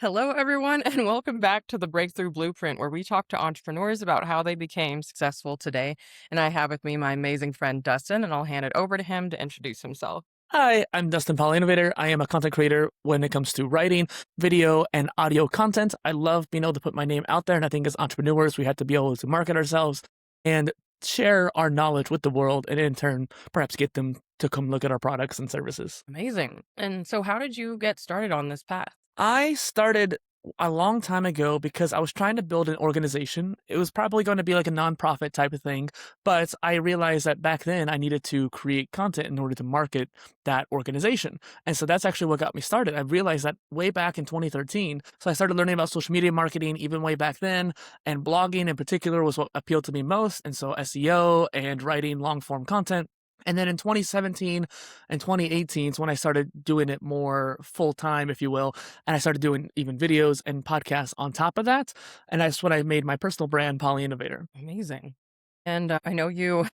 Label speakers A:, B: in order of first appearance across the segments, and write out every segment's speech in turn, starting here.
A: Hello, everyone, and welcome back to the Breakthrough Blueprint, where we talk to entrepreneurs about how they became successful today. And I have with me my amazing friend Dustin, and I'll hand it over to him to introduce himself.
B: Hi, I'm Dustin, Innovator. I am a content creator when it comes to writing, video, and audio content. I love being able to put my name out there, and I think as entrepreneurs, we have to be able to market ourselves and share our knowledge with the world, and in turn, perhaps get them to come look at our products and services.
A: Amazing. And so, how did you get started on this path?
B: I started a long time ago because I was trying to build an organization. It was probably going to be like a nonprofit type of thing, but I realized that back then I needed to create content in order to market that organization. And so that's actually what got me started. I realized that way back in 2013. So I started learning about social media marketing even way back then, and blogging in particular was what appealed to me most. And so SEO and writing long form content. And then in 2017 and 2018 is when I started doing it more full time, if you will. And I started doing even videos and podcasts on top of that. And that's when I made my personal brand, Innovator.
A: Amazing. And I know you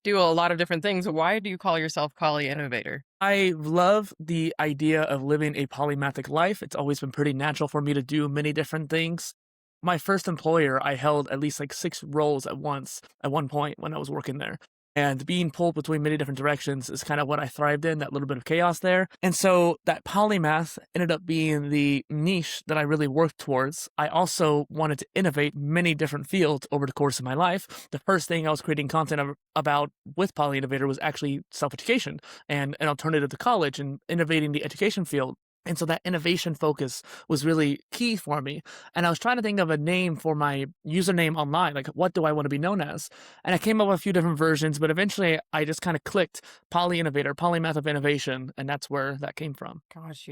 A: do a lot of different things. Why do you call yourself Poly Innovator?
B: I love the idea of living a polymathic life. It's always been pretty natural for me to do many different things. My first employer, I held at least like 6 roles at once at one point when I was working there. And being pulled between many different directions is kind of what I thrived in, that little bit of chaos there. And so that polymath ended up being the niche that I really worked towards. I also wanted to innovate many different fields over the course of my life. The first thing I was creating content about with Poly Innovator was actually self-education and an alternative to college and innovating the education field. And so that innovation focus was really key for me. And I was trying to think of a name for my username online. Like, what do I want to be known as? And I came up with a few different versions, but eventually I just kind of clicked Poly Innovator, Polymath of Innovation. And that's where that came from.
A: Gosh,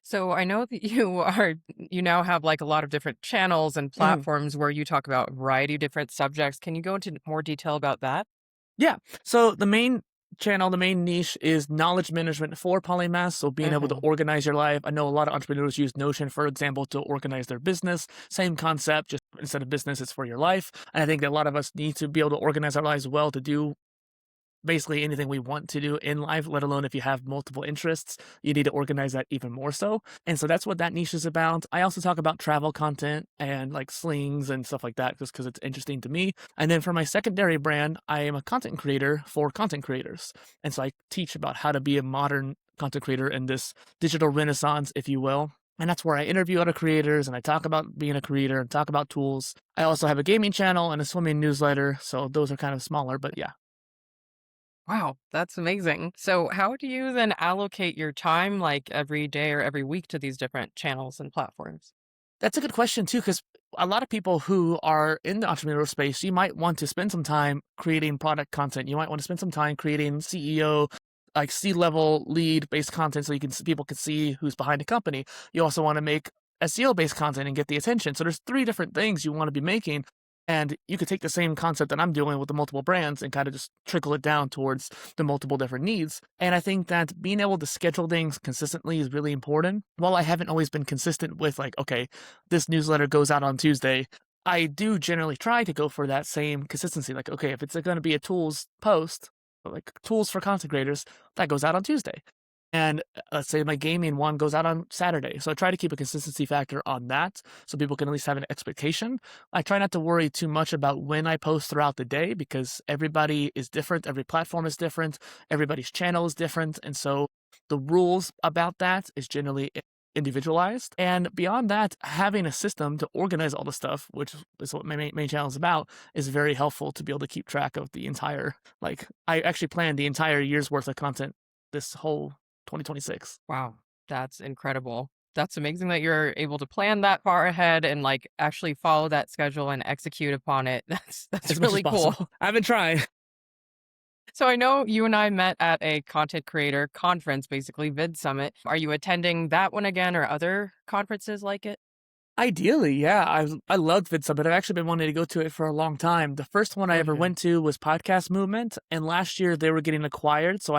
A: so I know that you now have like a lot of different channels and
B: Mhm.
A: platforms where you talk about a variety of different subjects. Can you go into more detail about that?
B: Yeah. So the main channel, the main niche is knowledge management for polymaths. So being able to
A: Hmm.
B: organize your life. I know a lot of entrepreneurs use Notion, for example, to organize their business. Same concept, just instead of business, it's for your life. And I think that a lot of us need to be able to organize our lives well to do basically anything we want to do in life, let alone if you have multiple interests, you need to organize that even more so. And so that's what that niche is about. I also talk about travel content and like slings and stuff like that just because it's interesting to me. And then for my secondary brand, I am a content creator for content creators. And so I teach about how to be a modern content creator in this digital renaissance, if you will. And that's where I interview other creators and I talk about being a creator and talk about tools. I also have a gaming channel and a swimming newsletter. So those are kind of smaller, but yeah.
A: Wow, that's amazing. So, how do you then allocate your time, like every day or every week, to these different channels and platforms?
B: That's a good question too, because a lot of people who are in the entrepreneurial space, you might want to spend some time creating product content. You might want to spend some time creating CEO, like C-level lead based content, so people can see who's behind the company. You also want to make SEO based content and get the attention. So there's 3 different things you want to be making. And you could take the same concept that I'm doing with the multiple brands and kind of just trickle it down towards the multiple different needs. And I think that being able to schedule things consistently is really important. While I haven't always been consistent with like, okay, this newsletter goes out on Tuesday, I do generally try to go for that same consistency. Like, okay, if it's going to be a tools post, like tools for content creators, that goes out on Tuesday. And let's say my gaming one goes out on Saturday. So I try to keep a consistency factor on that so people can at least have an expectation. I try not to worry too much about when I post throughout the day because everybody is different. Every platform is different. Everybody's channel is different. And so the rules about that is generally individualized. And beyond that, having a system to organize all the stuff, which is what my main channel is about, is very helpful to be able to keep track of the entire, like, I actually planned the entire year's worth of content this whole 2026.
A: Wow, that's incredible. That's amazing that you're able to plan that far ahead and like actually follow that schedule and execute upon it. That's
B: As much as
A: really cool.
B: possible. I've been trying.
A: So I know you and I met at a content creator conference, basically Vid Summit. Are you attending that one again or other conferences like it?
B: Ideally, yeah. I loved VidSummit. I've actually been wanting to go to it for a long time. The first one I ever
A: Hmm.
B: went to was Podcast Movement, and last year they were getting acquired, so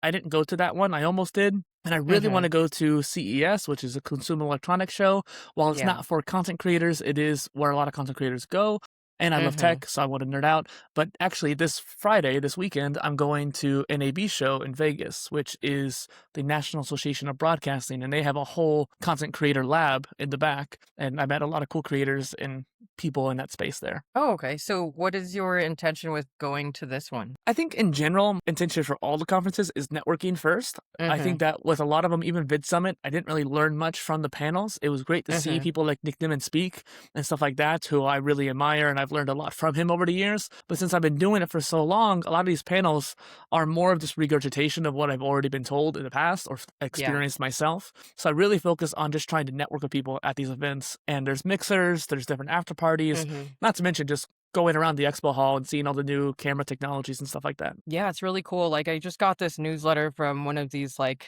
B: I didn't go to that one. I almost did. And I really want
A: Hmm.
B: to go to CES, which is a consumer electronics show. While it's
A: Yeah.
B: not for content creators, it is where a lot of content creators go. and I love
A: Mhm.
B: tech, so I want to nerd out. But actually, this Friday, this weekend, I'm going to an AB show in Vegas, which is the National Association of Broadcasting, and they have a whole content creator lab in the back. And I met a lot of cool creators and people in that space there.
A: Oh, okay. So what is your intention with going to this one?
B: I think in general, intention for all the conferences is networking first. I think
A: Mhm.
B: that with a lot of them, even Vid Summit, I didn't really learn much from the panels. It was great to see
A: Mhm.
B: people like Nick Nimmin speak and stuff like that, who I really admire, and I've learned a lot from him over the years. But since I've been doing it for so long, a lot of these panels are more of just regurgitation of what I've already been told in the past or
A: Yeah.
B: experienced myself. So I really focus on just trying to network with people at these events. And there's mixers, there's different after parties,
A: Mhm.
B: not to mention just going around the expo hall and seeing all the new camera technologies and stuff like that.
A: Yeah, it's really cool. Like I just got this newsletter from one of these like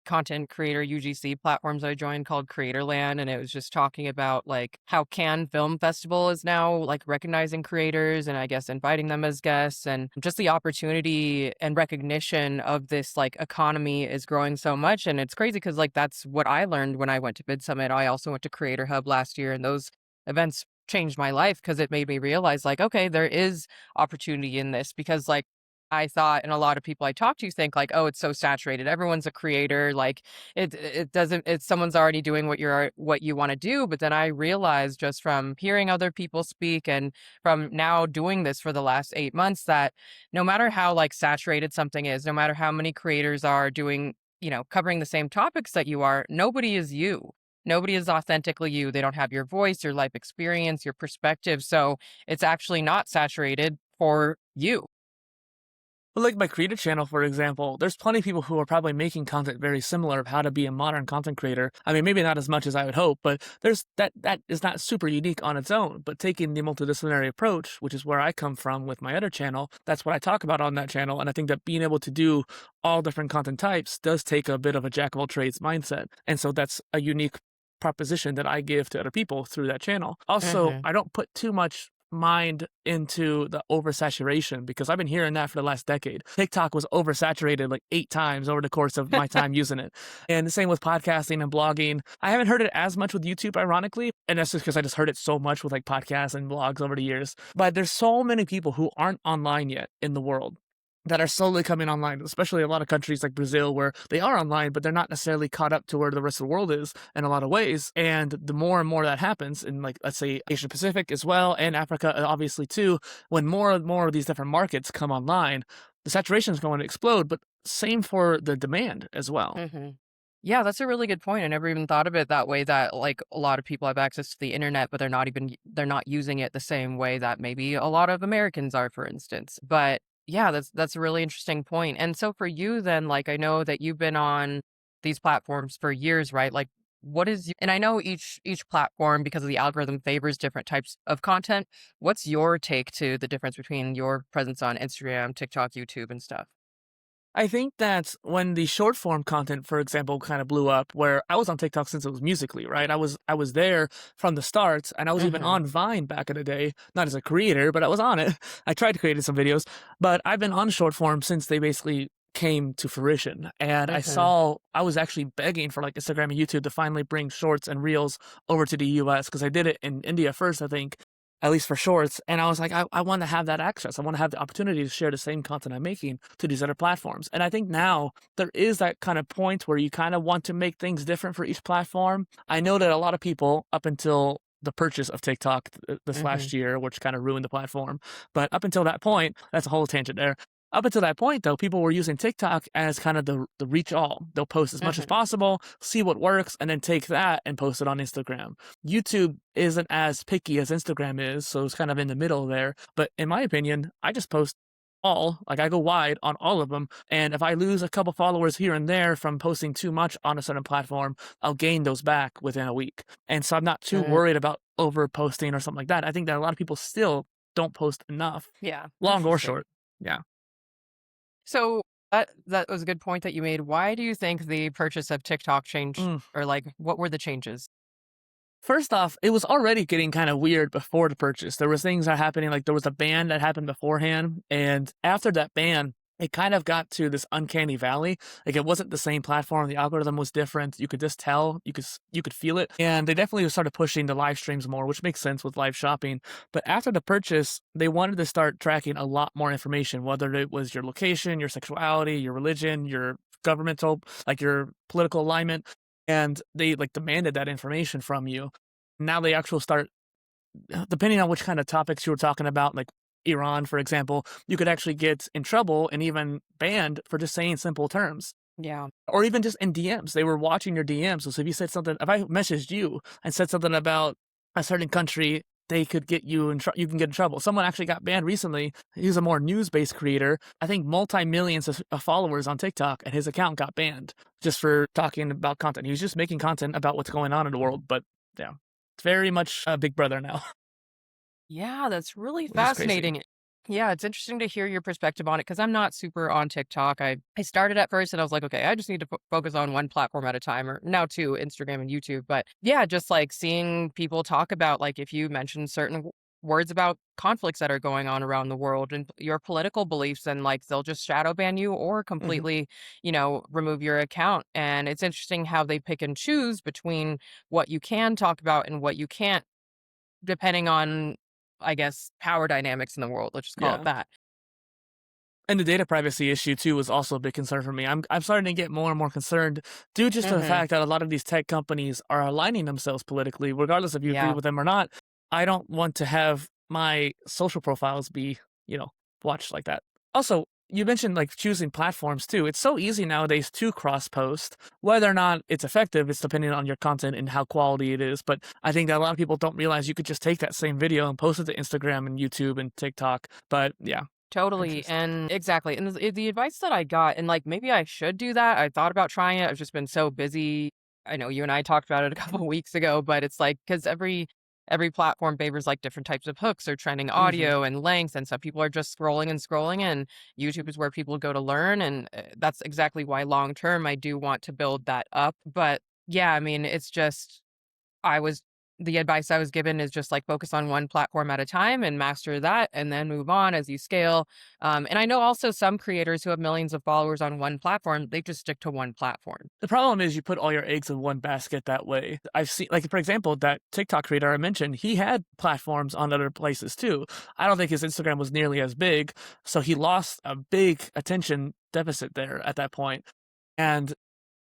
A: content creator UGC platforms I joined called Creatorland, and it was just talking about like how Cannes Film Festival is now like recognizing creators and I guess inviting them as guests, and just the opportunity and recognition of this like economy is growing so much. And it's crazy because like that's what I learned when I went to Bid Summit. I also went to Creator Hub last year, and those events changed my life because it made me realize like, okay, there is opportunity in this because like I thought, and a lot of people I talk to think like, "Oh, it's so saturated. Everyone's a creator. Like, it doesn't. It's someone's already doing what you want to do." But then I realized just from hearing other people speak and from now doing this for the last 8 months that no matter how like saturated something is, no matter how many creators are doing, covering the same topics that you are, nobody is you. Nobody is authentically you. They don't have your voice, your life experience, your perspective. So it's actually not saturated for you.
B: But like my creator channel, for example, there's plenty of people who are probably making content very similar of how to be a modern content creator. I mean, maybe not as much as I would hope, but there's that is not super unique on its own. But taking the multidisciplinary approach, which is where I come from with my other channel, that's what I talk about on that channel. And I think that being able to do all different content types does take a bit of a jack of all trades mindset. And so that's a unique proposition that I give to other people through that channel. Also,
A: Mhm.
B: I don't put too much mind into the oversaturation because I've been hearing that for the last decade. TikTok was oversaturated like 8 times over the course of my time using it. And the same with podcasting and blogging. I haven't heard it as much with YouTube, ironically. And that's just because I just heard it so much with like podcasts and blogs over the years. But there's so many people who aren't online yet in the world that are slowly coming online, especially a lot of countries like Brazil where they are online, but they're not necessarily caught up to where the rest of the world is in a lot of ways. And the more and more that happens in like, let's say Asia Pacific as well, and Africa, obviously too, when more and more of these different markets come online, the saturation is going to explode, but same for the demand as well.
A: Mhm. Yeah, that's a really good point. I never even thought of it that way, that like a lot of people have access to the internet, but they're not using it the same way that maybe a lot of Americans are, for instance. But yeah, that's a really interesting point. And so for you then, like I know that you've been on these platforms for years, right? Like and I know each platform because of the algorithm favors different types of content. What's your take to the difference between your presence on Instagram, TikTok, YouTube and stuff?
B: I think that when the short form content, for example, kind of blew up, where I was on TikTok since it was Musically, right? I was there from the start, and I was even
A: Mhm.
B: on Vine back in the day, not as a creator, but I was on it. I tried to create some videos, but I've been on short form since they basically came to fruition. And
A: Mhm.
B: I was actually begging for like Instagram and YouTube to finally bring shorts and reels over to the US because I did it in India first, I think, at least for shorts. And I was like, I want to have that access. I want to have the opportunity to share the same content I'm making to these other platforms. And I think now there is that kind of point where you kind of want to make things different for each platform. I know that a lot of people, up until the purchase of TikTok this last
A: Mhm.
B: year, which kind of ruined the platform, but up until that point, that's a whole tangent there. Up until that point, though, people were using TikTok as kind of the reach all. They'll post as much as
A: Mhm.
B: possible, see what works, and then take that and post it on Instagram. YouTube isn't as picky as Instagram is, so it's kind of in the middle there. But in my opinion, I just post all, like I go wide on all of them. And if I lose a couple followers here and there from posting too much on a certain platform, I'll gain those back within a week. And so I'm not too
A: Mm.
B: worried about over posting or something like that. I think that a lot of people still don't post enough,
A: Yeah,
B: long or
A: interesting.
B: short. Yeah.
A: So that was a good point that you made. Why do you think the purchase of TikTok changed,
B: Mm.
A: or like what were the changes?
B: First off, it was already getting kind of weird before the purchase. There was things that happening, like there was a ban that happened beforehand, and after that ban, it kind of got to this uncanny valley. Like it wasn't the same platform. The algorithm was different. You could just tell. You could feel it. And they definitely started pushing the live streams more, which makes sense with live shopping. But after the purchase, they wanted to start tracking a lot more information, whether it was your location, your sexuality, your religion, your governmental, like your political alignment, and they like demanded that information from you. Now they actually start, depending on which kind of topics you were talking about, like Iran, for example, you could actually get in trouble and even banned for just saying simple terms.
A: Yeah.
B: Or even just in DMs. They were watching your DMs. So if you said something, if I messaged you and said something about a certain country, they could get you you can get in trouble. Someone actually got banned recently. He's a more news-based creator. I think multi-millions of followers on TikTok, and his account got banned just for talking about content. He was just making content about what's going on in the world, but yeah, it's very much a Big Brother now,
A: Yeah, that's really
B: which is crazy.
A: fascinating. Yeah, it's interesting to hear your perspective on it because I'm not super on TikTok. I started at first and I was like, okay, I just need to focus on one platform at a time, or now two, Instagram and YouTube. But yeah, just like seeing people talk about like if you mention certain words about conflicts that are going on around the world and your political beliefs, and like they'll just shadow ban you or
B: Mhm.
A: completely, remove your account. And it's interesting how they pick and choose between what you can talk about and what you can't, depending on, I guess, power dynamics in the world, let's just call it
B: Yeah.
A: that.
B: And the data privacy issue too was also a big concern for me. I'm starting to get more and more concerned due just to the
A: Mhm.
B: fact that a lot of these tech companies are aligning themselves politically, regardless if you agree
A: Yeah,
B: with them or not. I don't want to have my social profiles be, you know, watched like that. Also, you mentioned like choosing platforms too. It's so easy nowadays to cross post. Whether or not it's effective, it's depending on your content and how quality it is. But I think that a lot of people don't realize you could just take that same video and post it to Instagram and YouTube and TikTok. But yeah,
A: totally,
B: Pinterest.
A: and exactly, and the advice that I got, and, like, maybe I should do that, I thought about trying it, I've just been so busy. I know you and I talked about it a couple weeks ago, but it's like because every platform favors, like, different types of hooks or trending
B: Mhm.
A: audio and length, and so people are just scrolling and scrolling, and YouTube is where people go to learn, and, that's exactly why long term I do want to build that up. But, yeah, I mean, it's just I was the advice I was given is just like focus on one platform at a time and master that and then move on as you scale. And I know also some creators who have millions of followers on one platform, they just stick to one platform.
B: The problem is you put all your eggs in one basket that way. I've seen, like, for example, that TikTok creator I mentioned, he had platforms on other places too. I don't think his Instagram was nearly as big, so he lost a big attention deficit there at that point, and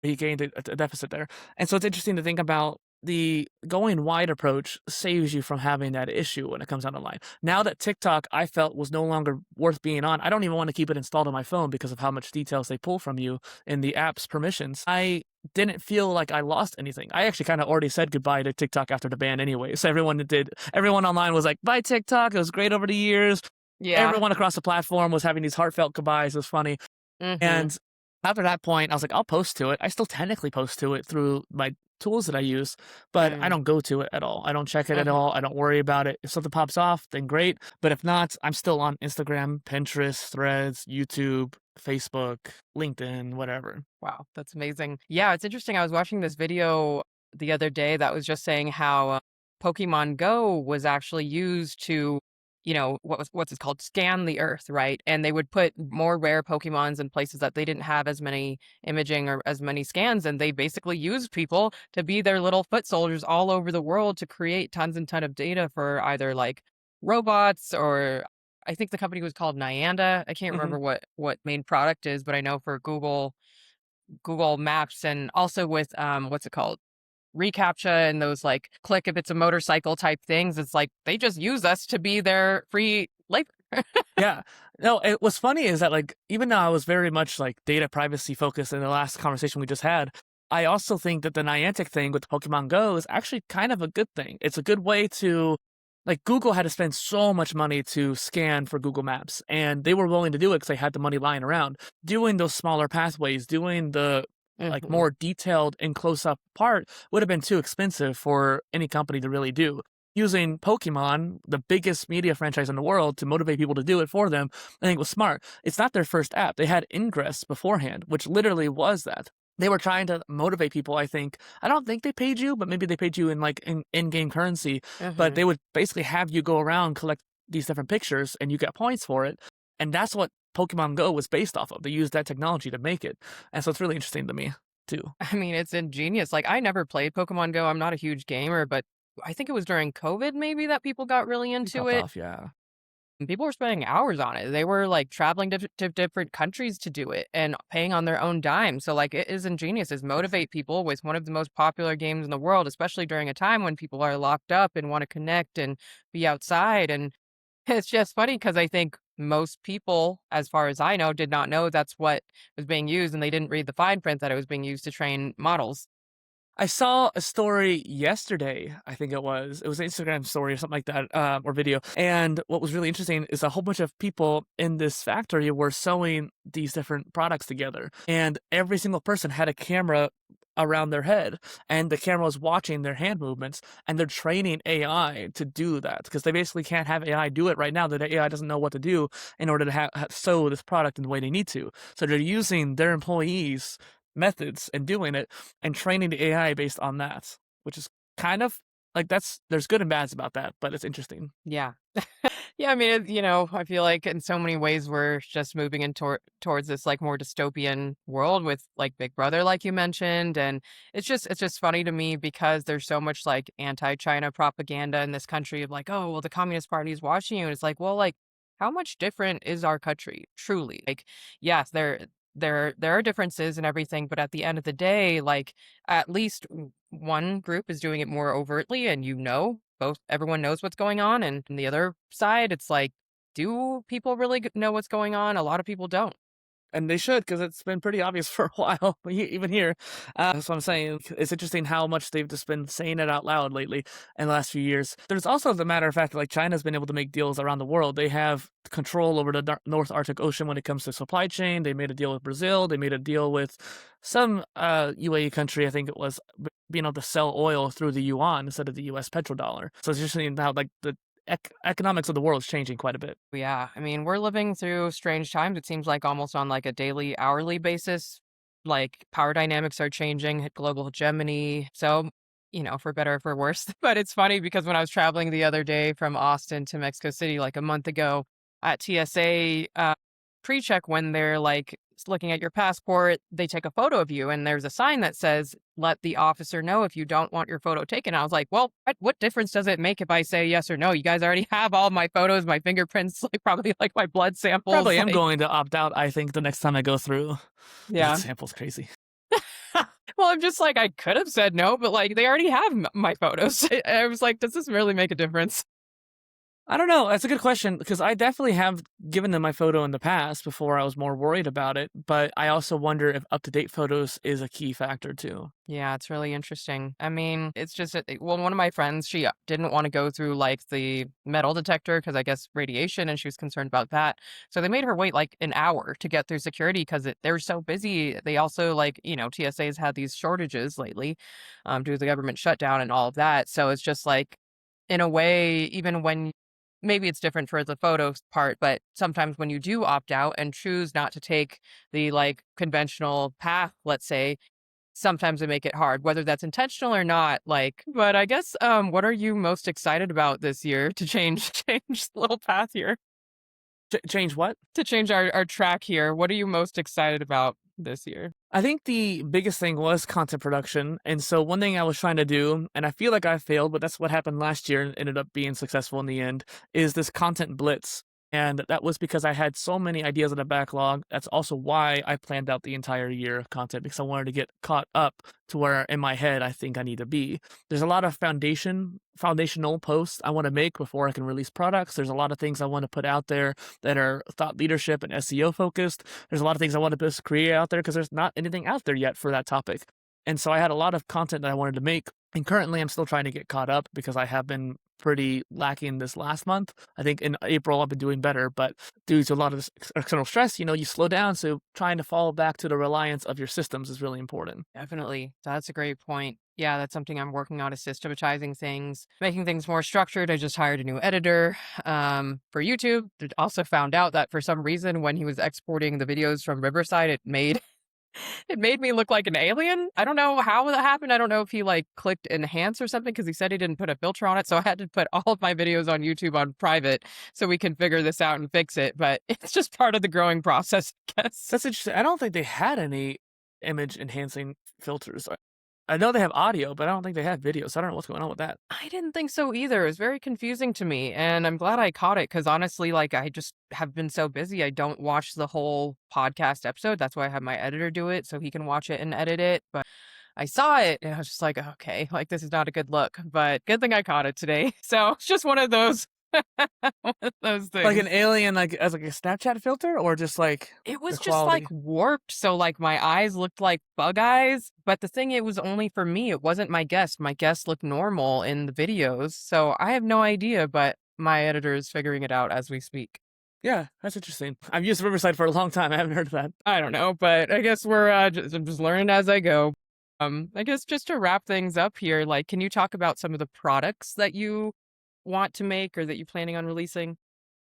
B: he gained a deficit there. And so it's interesting to think about the going wide approach saves you from having that issue when it comes down the line. Now that TikTok I felt was no longer worth being on, I don't even want to keep it installed on my phone because of how much details they pull from you in the app's permissions. I didn't feel like I lost anything. I actually kind of already said goodbye to TikTok after the ban anyway. So everyone online was like, bye TikTok. It was great over the years.
A: Yeah.
B: Everyone across the platform was having these heartfelt goodbyes. It was funny.
A: Hmm.
B: And after that point, I was like, I'll post to it. I still technically post to it through my tools that I use, but I
A: Mm.
B: don't go to it at all. I don't check it at
A: Hmm.
B: all. I don't worry about it. If something pops off, then great. But if not, I'm still on Instagram, Pinterest, Threads, YouTube, Facebook, LinkedIn, whatever.
A: Wow, that's amazing. Yeah, it's interesting. I was watching this video the other day that was just saying how Pokemon Go was actually used to, what's it called, scan the Earth, right? And they would put more rare Pokemons in places that they didn't have as many imaging or as many scans, and they basically used people to be their little foot soldiers all over the world to create tons and ton of data for either like robots or I think the company was called Nyanda. I can't
B: Hmm.
A: remember what main product is, but I know for Google Maps and also with, what's it called? ReCAPTCHA and those like click if it's a motorcycle type things. It's like they just use us to be their free labor.
B: Yeah. No, what's funny is that, like, even though I was very much like data privacy focused in the last conversation we just had, I also think that the Niantic thing with Pokemon Go is actually kind of a good thing. It's a good way to, like, Google had to spend so much money to scan for Google Maps, and they were willing to do it because they had the money lying around. Doing those smaller pathways, doing the like
A: Mhm.
B: more detailed and close up part would have been too expensive for any company to really do. Using Pokemon, the biggest media franchise in the world, to motivate people to do it for them, I think was smart. It's not their first app. They had Ingress beforehand, which literally was that. They were trying to motivate people, I think. I don't think they paid you, but maybe they paid you in like in-game currency. But
A: Mhm.
B: they would basically have you go around, collect these different pictures, and you get points for it. And that's what Pokemon Go was based off of. They used that technology to make it, and so it's really interesting to me too.
A: I mean, it's ingenious. Like, I never played Pokemon Go. I'm not a huge gamer, but I think it was during COVID maybe that people got really
B: It
A: into
B: popped
A: it.
B: off, yeah.
A: And people were spending hours on it. They were like traveling to different countries to do it and paying on their own dime. So like it is ingenious. It's motivate people with one of the most popular games in the world, especially during a time when people are locked up and want to connect and be outside. And it's just funny because I think most people, as far as I know, did not know that's what was being used, and they didn't read the fine print that it was being used to train models.
B: I saw a story yesterday, I think it was. It was an Instagram story or something like that, or video. And what was really interesting is a whole bunch of people in this factory were sewing these different products together. And every single person had a camera around their head, and the camera was watching their hand movements, and they're training AI to do that because they basically can't have AI do it right now. The AI doesn't know what to do in order to sew this product in the way they need to. So they're using their employees' methods and doing it and training the AI based on that, which is kind of like there's good and bads about that, but it's interesting.
A: Yeah. Yeah, I mean, I feel like in so many ways we're just moving in towards this like more dystopian world with like Big Brother, like you mentioned, and it's just funny to me because there's so much like anti-China propaganda in this country of like, oh, well, the Communist Party is watching you, and it's like, well, like, how much different is our country truly? Like, yes, there are differences and everything, but at the end of the day, like at least one group is doing it more overtly, and both everyone knows what's going on, and the other side, it's like, do people really know what's going on? A lot of people don't.
B: And they should, because it's been pretty obvious for a while, even here. That's what I'm saying. It's interesting how much they've just been saying it out loud lately in the last few years. There's also the matter of fact, like China's been able to make deals around the world. They have control over the North Arctic Ocean when it comes to supply chain. They made a deal with Brazil. They made a deal with some UAE country, I think it was, being able to sell oil through the yuan instead of the U.S. petrodollar. So it's interesting how like the economics of the world is changing quite a bit.
A: Yeah, I mean, we're living through strange times. It seems like almost on like a daily, hourly basis. Like power dynamics are changing, global hegemony. So, for better or for worse. But it's funny because when I was traveling the other day from Austin to Mexico City, like a month ago at TSA pre-check, when they're like looking at your passport, they take a photo of you, and there's a sign that says, "Let the officer know if you don't want your photo taken." I was like, "Well, what difference does it make if I say yes or no? You guys already have all my photos, my fingerprints, like probably like my blood samples."
B: Probably am
A: Like,
B: going to opt out, I think, the next time I go through. Blood
A: yeah.
B: sample's crazy.
A: Well, I'm just like, I could have said no, but like they already have my photos. I was like, does this really make a difference?
B: I don't know. That's a good question because I definitely have given them my photo in the past before I was more worried about it. But I also wonder if up to date photos is a key factor too.
A: Yeah, it's really interesting. I mean, it's just, well, one of my friends, she didn't want to go through like the metal detector because I guess radiation, and she was concerned about that. So they made her wait like an hour to get through security because they're so busy. They also, like, TSA's had these shortages lately due to the government shutdown and all of that. So it's just like, in a way, even when maybe it's different for the photos part, but sometimes when you do opt out and choose not to take the like conventional path, let's say, sometimes they make it hard, whether that's intentional or not. Like, but I guess what are you most excited about this year to change change the little path here?
B: Change what?
A: To change our track here. What are you most excited about this year?
B: I think the biggest thing was content production. And so one thing I was trying to do, and I feel like I failed, but that's what happened last year and ended up being successful in the end, is this content blitz. And that was because I had so many ideas in the backlog. That's also why I planned out the entire year of content because I wanted to get caught up to where in my head I think I need to be. There's a lot of foundational posts I want to make before I can release products. There's a lot of things I want to put out there that are thought leadership and SEO focused. There's a lot of things I want to just create out there because there's not anything out there yet for that topic. And so I had a lot of content that I wanted to make. And currently I'm still trying to get caught up because I have been pretty lacking this last month. I think in April I've been doing better, but due to a lot of this external stress, you slow down. So trying to fall back to the reliance of your systems is really important.
A: Definitely. That's a great point. Yeah, that's something I'm working on, is systematizing things, making things more structured. I just hired a new editor for YouTube. Also found out that for some reason when he was exporting the videos from Riverside, it made It made me look like an alien. I don't know how that happened. I don't know if he like clicked enhance or something because he said he didn't put a filter on it. So I had to put all of my videos on YouTube on private so we can figure this out and fix it. But it's just part of the growing process, I guess.
B: That's interesting. I don't think they had any image enhancing filters. I know they have audio, but I don't think they have video, so I don't know what's going on with that.
A: I didn't think so either. It was very confusing to me. And I'm glad I caught it because honestly, like I just have been so busy. I don't watch the whole podcast episode. That's why I have my editor do it so he can watch it and edit it. But I saw it and I was just like, okay, like this is not a good look, but good thing I caught it today. So it's just one of those one of those
B: Like an
A: things.
B: alien, like as like a Snapchat filter, or just like
A: It
B: the
A: was just like
B: quality.
A: warped. So like my eyes looked like bug eyes, but the thing it was only for me. It wasn't my guest. My guest looked normal in the videos. So I have no idea, but my editor is figuring it out as we speak.
B: Yeah, that's interesting. I've used Riverside for a long time. I haven't heard of that.
A: I don't know, but I guess we're I'm just learning as I go. I guess just to wrap things up here, like, can you talk about some of the products that you want to make or that you're planning on releasing?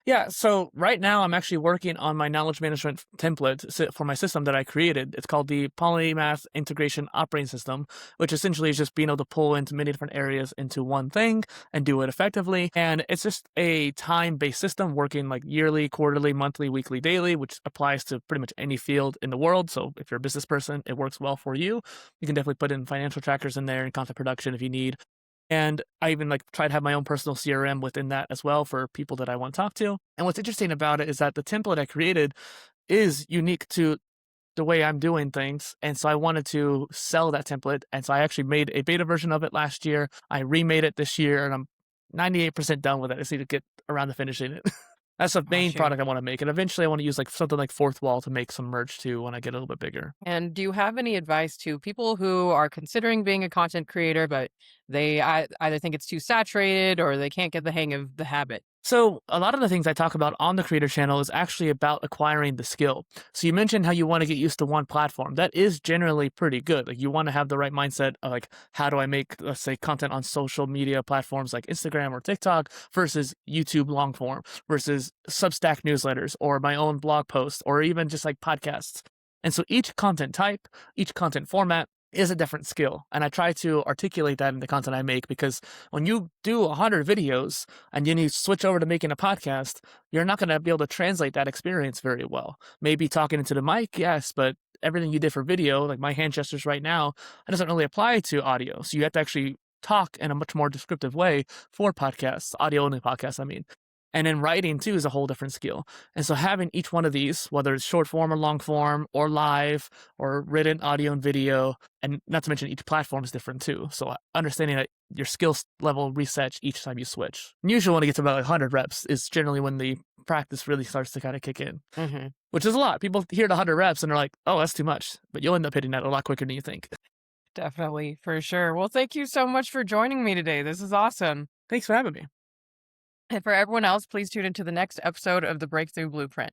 B: Yeah, so right now I'm actually working on my knowledge management template for my system that I created. It's called the Polymath Integration Operating System, which essentially is just being able to pull into many different areas into one thing and do it effectively. And it's just a time-based system working like yearly, quarterly, monthly, weekly, daily, which applies to pretty much any field in the world. So if you're a business person, it works well for you. You can definitely put in financial trackers in there and content production if you need. And I even like try to have my own personal CRM within that as well for people that I want to talk to. And what's interesting about it is that the template I created is unique to the way I'm doing things. And so I wanted to sell that template. And so I actually made a beta version of it last year. I remade it this year and I'm 98% done with it. I just need to get around to finishing it. That's the main
A: Got you.
B: product I want to make. And eventually I want to use like something like Fourth Wall to make some merch too when I get a little bit bigger.
A: And do you have any advice to people who are considering being a content creator, but they either think it's too saturated or they can't get the hang of the habit?
B: So, a lot of the things I talk about on the creator channel is actually about acquiring the skill. So, you mentioned how you want to get used to one platform. That is generally pretty good. Like, you want to have the right mindset of, like, how do I make, let's say, content on social media platforms like Instagram or TikTok versus YouTube long form versus Substack newsletters or my own blog posts or even just like podcasts. And so, each content type, each content format, is a different skill. And I try to articulate that in the content I make because when you do 100 videos, and then you switch over to making a podcast, you're not going to be able to translate that experience very well. Maybe talking into the mic, yes, but everything you did for video, like my hand gestures right now, it doesn't really apply to audio. So you have to actually talk in a much more descriptive way for podcasts, audio only podcasts, I mean. And then writing too is a whole different skill. And so having each one of these, whether it's short form or long form or live or written audio and video, and not to mention each platform is different too. So understanding that your skill level resets each time you switch. And usually when it gets about like 100 reps is generally when the practice really starts to kind of kick in,
A: Hmm.
B: which is a lot. People hear the 100 reps and they're like, oh, that's too much. But you'll end up hitting that a lot quicker than you think.
A: Definitely, for sure. Well, thank you so much for joining me today. This is awesome.
B: Thanks for having me.
A: And for everyone else, please tune into the next episode of the Breakthrough Blueprint.